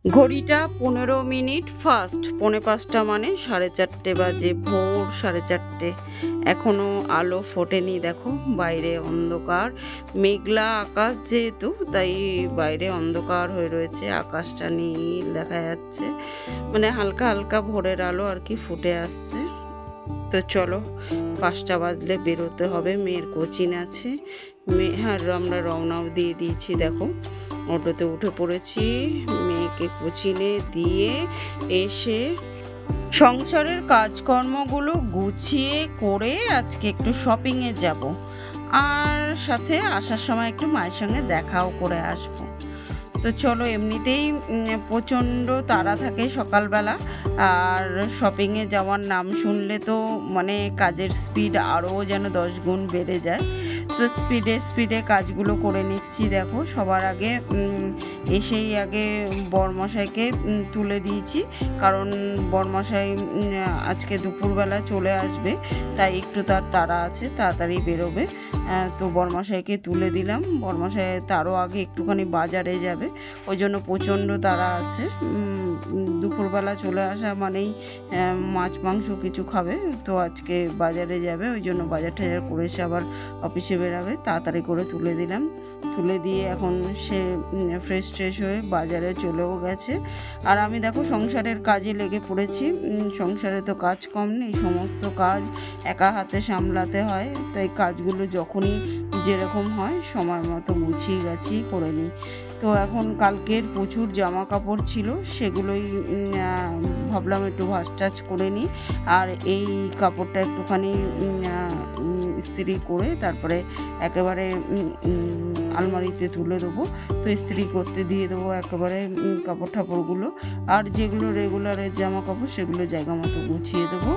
ঘড়িটা 15 minute fast, 4:45 মানে 4:30 বাজে, ভোর 4:30। এখনো আলো ফোটেনি। দেখো বাইরে অন্ধকার, মেঘলা আকাশ যেহেতু তাই বাইরে অন্ধকার হয়ে রয়েছে, আকাশটা নীল দেখা যাচ্ছে, মানে হালকা হালকা ভোরের আলো আর কি ফুটে আসছে। তো চলো 5টা বাজলে বেরোতে হবে, মেয়ের কোচিং আছে। হ্যাঁ, আমরা রওনাও দিয়ে দিয়েছি। দেখো অটোতে উঠে পড়েছি, মেয়েকে কোচিংয়ে দিয়ে এসে সংসারের কাজকর্মগুলো গুছিয়ে করে আজকে একটু শপিংয়ে যাব, আর সাথে আসার সময় একটু মায়ের সঙ্গে দেখাও করে আসবো। তো চলো, এমনিতেই প্রচণ্ড তাড়া থাকে সকালবেলা, আর শপিংয়ে যাওয়ার নাম শুনলে তো মানে কাজের স্পিড আরও যেন 10 গুণ বেড়ে যায়। তো স্পিডে কাজগুলো করে নিচ্ছি। দেখো সবার আগে এসেই আগে বরমশাইকে তুলে দিয়েছি, কারণ বরমশাই আজকে দুপুরবেলা চলে আসবে, তাই একটু তার তাড়া আছে, তাড়াতাড়ি বেরোবে। তো বরমশাইকে তুলে দিলাম। বরমশাই তারও আগে একটুখানি বাজারে যাবে, ওই জন্য প্রচণ্ড তাড়া আছে। দুপুরবেলা চলে আসা মানেই মাছ মাংস কিছু খাবে, তো আজকে বাজারে যাবে, ওই জন্য বাজার টাজার করে এসে আবার অফিসে বেরাবে। তাড়াতাড়ি করে তুলে দিলাম। তুলে দিয়ে এখন সে ফ্রেশ হয়ে বাজারে চলেও গেছে। আর আমি দেখো সংসারের কাজে লেগে পড়েছি। সংসারে তো কাজ কম নেই, সমস্ত কাজ একা হাতে সামলাতে হয়, তাই কাজগুলো যখনই যেরকম হয় সময় মতো গুছিয়ে গাছিয়ে করে নিই। তো এখন কালকের প্রচুর জামা কাপড় ছিল, সেগুলোই ভাবলাম একটু ভাঁজ টাজ করে নিই, আর এই কাপড়টা একটুখানি ইস্ত্রি করে তারপরে একেবারে আলমারিতে তুলে দেবো। তো ইস্ত্রি করতে দিয়ে দেবো একেবারে কাপড় ঠাপড়গুলো, আর যেগুলো রেগুলারের জামা কাপড় সেগুলো জায়গা মতো গুছিয়ে দেবো,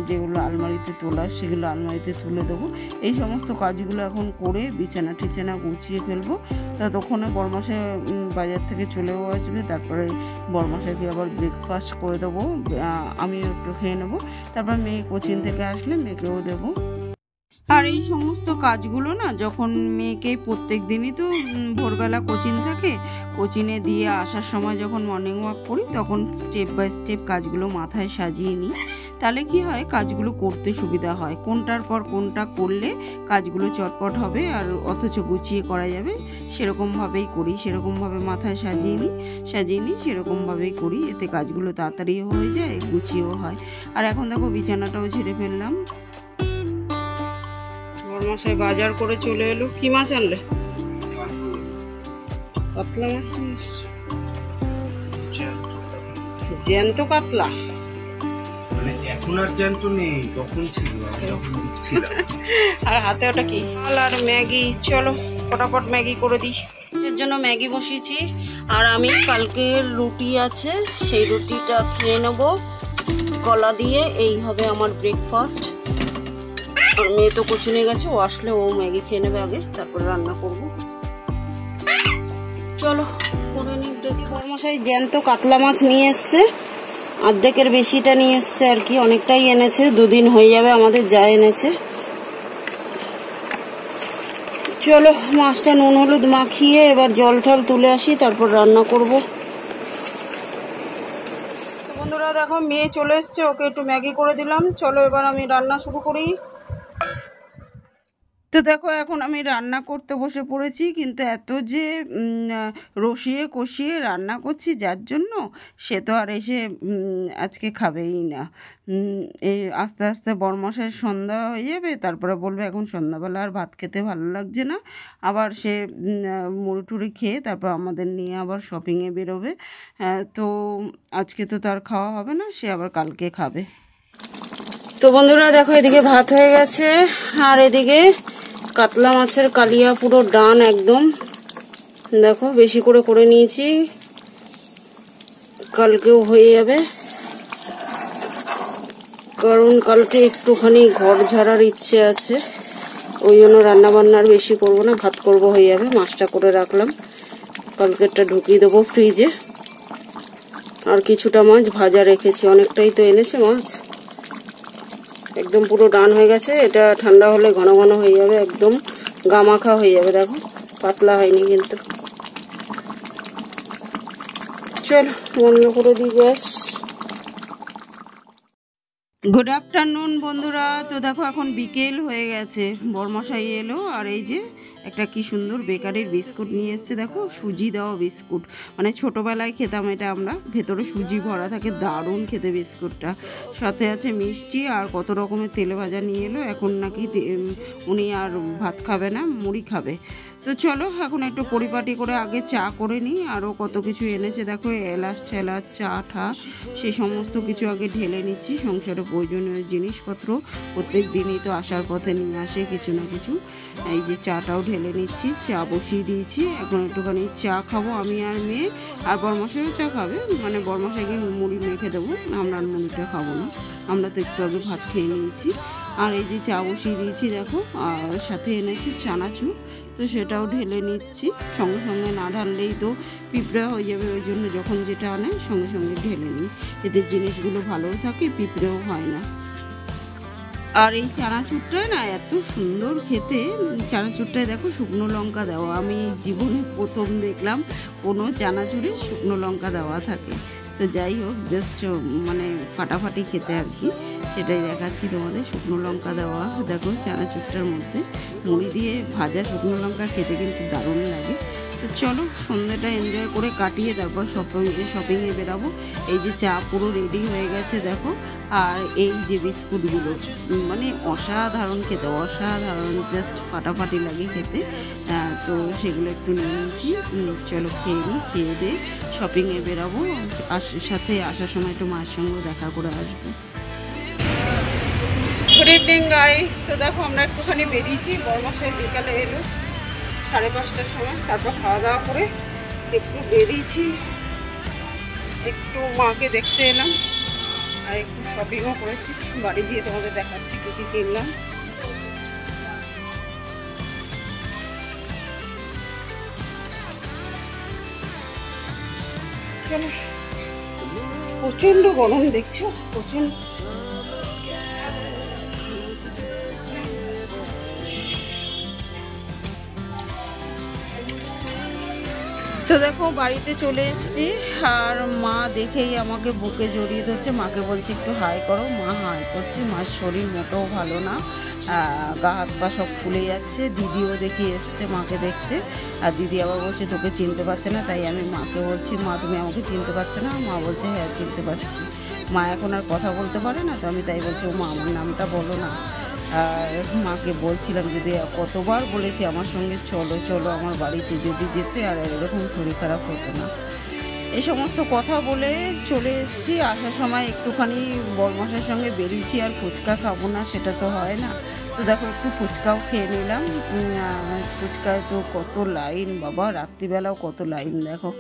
যেগুলো আলমারিতে তোলার সেগুলো আলমারিতে তুলে দেবো। এই সমস্ত কাজগুলো এখন করে বিছানা টিছানা গুছিয়ে ফেলবো। ততক্ষণে বরমশাই বাজার থেকে চলেও আসবে, তারপরে বরমশাইকে আবার ব্রেকফাস্ট করে দেবো, আমিও একটু খেয়ে নেবো, তারপর মেয়ে কোচিং থেকে আসলে মেয়েকেও দেবো। আর এই সমস্ত কাজগুলো না, যখন মেয়েকে প্রত্যেক দিনই তো ভোরবেলা কোচিং থাকে, কোচিংয়ে দিয়ে আসার সময় যখন মর্নিং ওয়াক করি, তখন স্টেপ বাই স্টেপ কাজগুলো মাথায় সাজিয়ে নিই। তাহলে কি হয়, কাজগুলো করতে সুবিধা হয়, কোনটার পর কোনটা করলে কাজগুলো চটপট হবে আর অথচ গুছিয়ে করা যাবে, সেরকমভাবেই করি, সেরকমভাবে মাথায় সাজিয়ে নিই সেরকমভাবেই করি, এতে কাজগুলো তাড়াতাড়িও হয়ে যায়, গুছিয়েও হয়। আর এখন দেখো বিছানাটাও ঝেড়ে ফেললাম। বরমশাই বাজার করে চলে এলো। কি মাছ আনলে? কাতলা মাছ। জ্যান্ত কাতলা? মানে এখন আর জ্যান্ত নেই, তখন ছিল, আমি যখন দিচ্ছিলাম। আর হাতে ওটা কি? আর ম্যাগি। চলো ফটাফট ম্যাগি করে দিই। এর জন্য ম্যাগি বসিয়েছি, আর আমি কালকে রুটি আছে, সেই রুটিটা খেয়ে নেবো কলা দিয়ে। এই হবে আমার ব্রেকফাস্ট। আর মেয়ে তো কোচিংয়ে গেছে, ও আসলে ও ম্যাগি খেয়ে নেবে আগে, তারপরে রান্না করব। চলো করে নিই। দেখি বরমশাই জ্যান্ত কাতলা মাছ নিয়ে এসছে, অর্ধেকের বেশিটা নিয়ে এসছে আর কি, অনেকটাই এনেছে, 2 দিন হয়ে যাবে আমাদের যা এনেছে। চলো মাছটা নুন হলুদ মাখিয়ে এবার জল টল তুলে আসি, তারপর রান্না করব। বন্ধুরা দেখো মেয়ে চলে এসছে, ওকে একটু ম্যাগি করে দিলাম। চলো এবার আমি রান্না শুরু করি। তো দেখো এখন আমি রান্না করতে বসে পড়েছি, কিন্তু এত যে রসিয়ে কষিয়ে রান্না করছি যার জন্য, সে তো আর এসে আজকে খাবেই না। এই আস্তে আস্তে বরমশাইয়ের সন্ধ্যা হয়ে যাবে, তারপরে বলবে এখন সন্ধ্যাবেলা আর ভাত খেতে ভালো লাগছে না, আবার সে মুড়ি টুড়ি খেয়ে তারপর আমাদের নিয়ে আবার শপিংয়ে বেরোবে। তো আজকে তো তার খাওয়া হবে না, সে আবার কালকে খাবে। তো বন্ধুরা দেখো এদিকে ভাত হয়ে গেছে, আর এদিকে কাতলা মাছের কালিয়া পুরো ডান একদম, দেখো বেশি করে নিয়েছি, কালকেও হয়ে যাবে, কারণ কালকে একটুখানি ঘর ঝাড়ার ইচ্ছে আছে, ওই জন্য রান্না বান্নার বেশি করবো না, ভাত করবো, হয়ে যাবে। মাছটা করে রাখলাম, কালকেরটা ঢুকিয়ে দেবো ফ্রিজে। আর কিছুটা মাছ ভাজা রেখেছি, অনেকটাই তো এনেছে মাছ, একদম পুরো ডান হয়ে গেছে। এটা ঠান্ডা হলে ঘন ঘন হয়ে যাবে, একদম গামাখা হয়ে যাবে। দেখো পাতলা হয়নি কিন্তু। চল বন্ধ করে দিই গ্যাস। গুড আফটারনুন বন্ধুরা। তো দেখো এখন বিকেল হয়ে গেছে, বরমশাই এলো আর এই যে একটা কি সুন্দর বেকারির বিস্কুট নিয়ে এসছে, দেখো সুজি দেওয়া বিস্কুট, মানে ছোটোবেলায় খেতাম এটা আমরা, ভেতরে সুজি ভরা থাকে, দারুণ খেতে বিস্কুটটা। সাথে আছে মিষ্টি আর কত রকমের তেলে ভাজা নিয়ে এলো। এখন নাকি উনি আর ভাত খাবে না, মুড়ি খাবে। তো চলো এখন একটু পরিপাটি করে আগে চা করে নিই। আরও কত কিছু এনেছে দেখো, এলাচ ঠেলাচ চা ঠা সেই সমস্ত কিছু আগে ঢেলে নিচ্ছি। সংসারে প্রয়োজনীয় জিনিসপত্র প্রত্যেক দিনই তো আসার পথে নিয়ে আসে কিছু না কিছু। এই যে চাটাও ঢেলে নিচ্ছি, চা বসিয়ে দিয়েছি। এখন একটুখানি চা খাবো আমি আর মেয়ে, আর বরমশাইও চা খাবে, মানে বরমশাইকে মুড়ি মেখে দেবো, আমরা আর মুড়িটা খাবো না, আমরা তো একটু আগে ভাত খেয়ে নিয়েছি। আর এই যে চা বসিয়ে দিয়েছি দেখো, আর সাথে এনেছি চানাচুর, তো সেটাও ঢেলে নিচ্ছি। সঙ্গে সঙ্গে না ঢাললেই তো পিঁপড়া হয়ে যাবে, ওই জন্য যখন যেটা আনে সঙ্গে সঙ্গে ঢেলে নিই, এতে জিনিসগুলো ভালোও থাকে, পিঁপড়েও হয় না। আর এই চানাচুরটা না এত সুন্দর খেতে, চানাচুরটায় দেখো শুকনো লঙ্কা দেওয়া, আমি জীবনে প্রথম দেখলাম কোনো চানাচুরে শুকনো লঙ্কা দেওয়া থাকে। তো যাই হোক, জাস্ট মানে ফাটাফাটি খেতে আর কি, সেটাই দেখাচ্ছি তোমাদের। শুকনো লঙ্কা দেওয়া দেখো চানাচুরটার মধ্যে, মুড়ি দিয়ে ভাজা শুকনো লঙ্কা খেতে কিন্তু দারুণ লাগে। তো চলো সন্ধ্যাটা এনজয় করে কাটিয়ে তারপর শপিংয়ে বেরাবো। এই যে চা পুরো রেডি হয়ে গেছে দেখো, আর এই যে বিস্কুটগুলো মানে অসাধারণ খেতে, অসাধারণ, জাস্ট ফাটাফাটি লাগে খেতে। তো সেগুলো একটু নিয়ে নিয়েছি, চলো খেয়ে নিই, খেয়ে দিয়ে শপিংয়ে বেরাবো। সাথে আসার সময় একটু মায়ের সঙ্গেও দেখা করে আসবো। Good evening guys. তো দেখো আমরা একটুখানি বেরিয়েছি, বরমশাই বিকালে এলো 5:30টার সময়, তারপর খাওয়া দাওয়া করে একটু বেরিয়েছি, একটু মাকে দেখতে এলাম আর একটু শপিংও করেছি। বাড়ি গিয়ে তোমাদের দেখাচ্ছি কী কী কিনলাম। প্রচণ্ড গরম দেখছো, প্রচণ্ড। তো দেখো বাড়িতে চলে এসেছি, আর মা দেখেই আমাকে বুকে জড়িয়ে ধরছে, মাকে বলছি একটু হাই করো, মা হাই করছে। মার শরীর মোটেও ভালো না, গা হাত পা সব ফুলে যাচ্ছে। দিদিও দেখি এসছে মাকে দেখতে, আর দিদি আবার বলছে তোকে চিনতে পারছে না। তাই আমি মাকে বলছি মা তুমি আমাকে চিনতে পারছো না? মা বলছে হ্যাঁ চিনতে পারছি। মা এখন আর কথা বলতে পারে না, তো আমি তাই বলছি ও মা আমার নামটা বলো না। আর মাকে বলছিলাম যদি কতবার বলেছি আমার সঙ্গে চলো চলো আমার বাড়িতে, যদি যেতে আর এরকম শরীর খারাপ হতো না। এই সমস্ত কথা বলে চলে এসেছি। আসার সময় একটুখানি বরমশাইয়ের সঙ্গে বেরিয়েছি, আর ফুচকা খাবো না সেটা তো হয় না। তো দেখো একটু ফুচকাও খেয়ে নিলাম। ফুচকায় তো কত লাইন বাবা, রাত্রিবেলাও কত লাইন দেখো।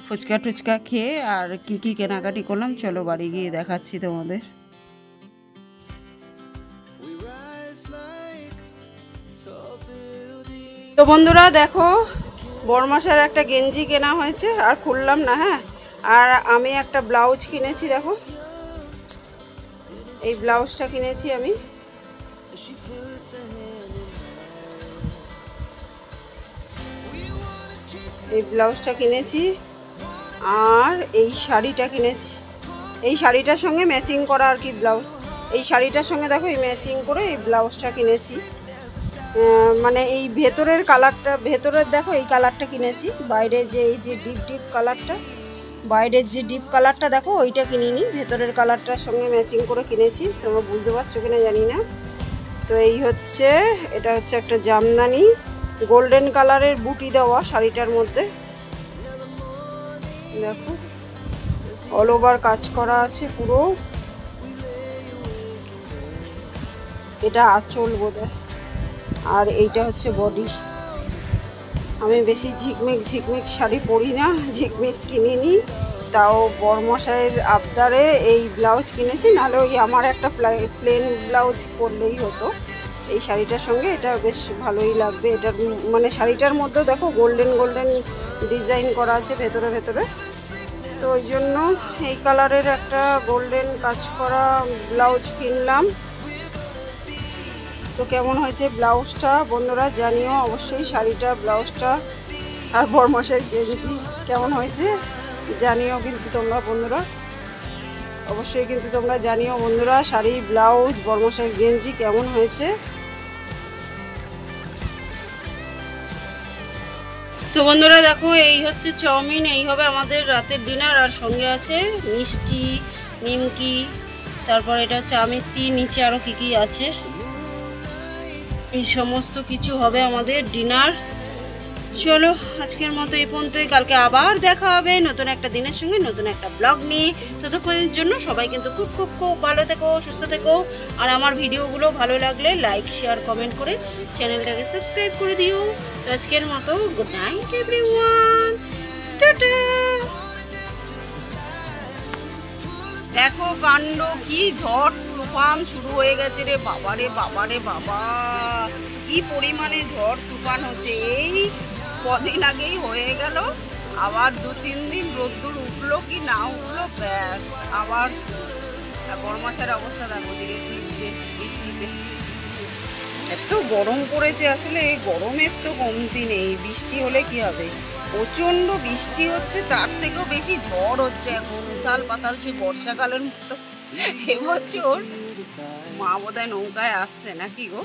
ফুচকা টুচকা খেয়ে আর কি কি কেনাকাটি করলাম চলো বাড়ি গিয়ে দেখাচ্ছি তোমাদের। তো বন্ধুরা দেখো, বরমশাইয়ের একটা গেঞ্জি কেনা হয়েছে, আর খুললাম না, হ্যাঁ। আর আমি একটা ব্লাউজ কিনেছি দেখো, এই ব্লাউজটা কিনেছি আমি। এই ব্লাউজটা কিনেছি, আর এই শাড়িটা কিনেছি। এই শাড়িটার সঙ্গে ম্যাচিং করা আর কি ব্লাউজ, এই শাড়িটার সঙ্গে দেখো এই ম্যাচিং করে এই ব্লাউজটা কিনেছি। মানে এই ভেতরের কালারটা, ভেতরের দেখো এই কালারটা কিনেছি, বাইরে যে এই যে ডিপ ডিপ কালারটা, বাইরের যে ডিপ কালারটা দেখো ওইটা কিনিনি, ভেতরের কালারটার সঙ্গে ম্যাচিং করে কিনেছি। তোমরা বুঝতে পারছো কিনা জানি না। তো এই হচ্ছে, এটা হচ্ছে একটা জামদানি গোল্ডেন কালারের বুটি দেওয়া শাড়িটার মধ্যে দেখো, অল ওভার কাজ করা আছে পুরো। এটা আঁচল বোধহয়, আর এইটা হচ্ছে বডি। আমি বেশি ঝিকমিক শাড়ি পরি না, ঝিকমিক কিনিনি, তাও বরমশাইয়ের আবদারে এই ব্লাউজ কিনেছি, নাহলে ওই আমার একটা প্লেন ব্লাউজ পরলেই হতো। এই শাড়িটার সঙ্গে এটা বেশ ভালোই লাগবে। এটার মানে শাড়িটার মধ্যেও দেখো গোল্ডেন গোল্ডেন ডিজাইন করা আছে ভেতরে ভেতরে, তো ওই জন্য এই কালারের একটা গোল্ডেন কাজ করা ব্লাউজ কিনলাম। তো কেমন হয়েছে ব্লাউজটা বন্ধুরা জানিও অবশ্যই, শাড়িটা ব্লাউজটা আর বরমশাইয়ের গেঞ্জি কেমন হয়েছে জানিও কিন্তু তোমরা বন্ধুরা, অবশ্যই কিন্তু তোমরা জানিও বন্ধুরা শাড়ি, ব্লাউজ, বর্মশাইয়ের গেঞ্জি কেমন হয়েছে। তো বন্ধুরা দেখো, এই হচ্ছে চাউমিন, এই হবে আমাদের রাতের ডিনার। আর সঙ্গে আছে মিষ্টি, নিমকি, তারপর এটা হচ্ছে আমিত্তি, নিচে আরও কী কী আছে, এই সমস্ত কিছু হবে আমাদের ডিনার। চলো আজকের মতো এই পর্যন্তই, কালকে আবার দেখা হবে নতুন একটা দিনের সঙ্গে, নতুন একটা ব্লগ নিয়ে। ততক্ষণের জন্য সবাই কিন্তু খুব খুব খুব ভালো থেকো, সুস্থ থেকো। আর আমার ভিডিওগুলো ভালো লাগলে লাইক, শেয়ার, কমেন্ট করে চ্যানেলটাকে সাবস্ক্রাইব করে দিও। তো আজকের মতো গুড নাইট এভরিওয়ান, টাটা। দেখো কাণ্ড, কি ঝড় তুফান শুরু হয়ে গেছে রে বাবা রে বাবা রে বাবা, কি পরিমাণে ঝড় তুফান হচ্ছে। এই কদিন আগেই হয়ে গেল, আবার 2-3 দিন রোদ্দুর উঠলো কি না উঠলো, ব্যাস আবার বড়মাসের অবস্থা দেখো, ধীরে দিচ্ছে বৃষ্টিতে। এত গরম পড়েছে, আসলে এই গরমের তো কমতি নেই। বৃষ্টি হলে কি হবে, প্রচণ্ড বৃষ্টি হচ্ছে, তার থেকেও বেশি ঝড় হচ্ছে এখন, উথাল পাতাল, সে বর্ষাকালের মতো। এবছর মা বোধহয় নৌকায় আসছে নাকি গো।